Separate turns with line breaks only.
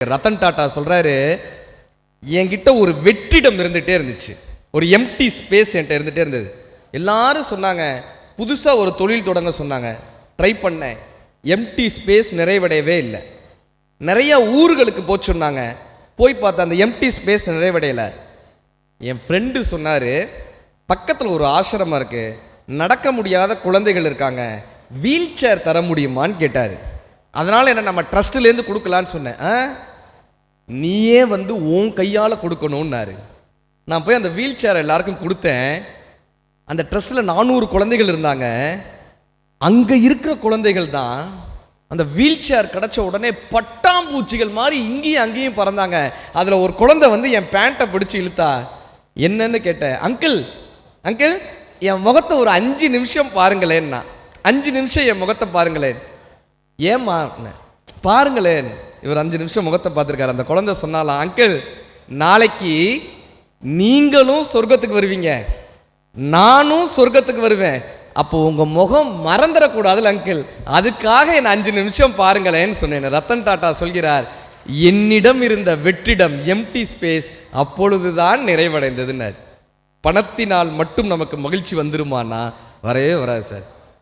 ரத்தன் டாட்டா சொல்றாரு, என்கிட்ட ஒரு வெற்றிடம் இருந்துகிட்டே இருந்துச்சு, ஒரு எம்டி ஸ்பேஸ் என்கிட்ட இருந்துகிட்டே இருந்தது. எல்லாரும் சொன்னாங்க புதுசாக ஒரு தொழில் தொடங்க சொன்னாங்க, ட்ரை பண்ணேன், எம்டி ஸ்பேஸ் நிறைவடையவே இல்லை. நிறைய ஊர்களுக்கு போய் சொன்னாங்க, போய் பார்த்தா அந்த எம்டி ஸ்பேஸ் நிறைவடையலை. என் ஃப்ரெண்டு சொன்னார், பக்கத்தில் ஒரு ஆசிரமம் இருக்குது, நடக்க முடியாத குழந்தைகள் இருக்காங்க, வீல் சேர் தர முடியுமான்னு கேட்டார். அதனால் என்ன நம்ம ட்ரஸ்ட்லேருந்து கொடுக்கலான்னு சொன்னேன். நீயே வந்து உன் கையால் கொடுக்கணும்னாரு. நான் போய் அந்த வீல் சேரை எல்லாருக்கும் கொடுத்தேன். அந்த ட்ரஸ்ட்டில் 400 குழந்தைகள் இருந்தாங்க. அங்கே இருக்கிற குழந்தைகள் தான் அந்த வீல் சேர் கிடச்ச உடனே பட்டாம்பூச்சிகள் மாதிரி இங்கேயும் அங்கேயும் பறந்தாங்க. அதில் ஒரு குழந்தை வந்து என் பேண்ட்டை பிடிச்சி இழுத்தா. என்னன்னு கேட்டேன். அங்கிள் அங்கிள் என் முகத்தை ஒரு 5 நிமிஷம் பாருங்களேன்னா. 5 நிமிஷம் என் முகத்தை பாருங்களேன். ஏம்மா பாருங்களேன். இவர் 5 நிமிஷம் முகத்தை பார்த்துருக்காரு. அந்த குழந்தை சொன்னாலாம், அங்கிள் நாளைக்கு நீங்களும் சொர்க்கத்துக்கு வருவீங்க, நானும் சொர்க்கத்துக்கு வருவேன், அப்போ உங்கள் முகம் மறந்துடக்கூடாதுல்ல அங்கிள், அதுக்காக என்னை 5 நிமிஷம் பாருங்களேன்னு சொன்னேன். ரத்தன் டாட்டா சொல்கிறார், என்னிடம் இருந்த வெற்றிடம் எம்டி ஸ்பேஸ் அப்பொழுதுதான் நிறைவடைந்ததுன்னார். பணத்தினால் மட்டும் நமக்கு மகிழ்ச்சி வந்துருமானா வரவே வராது சார்.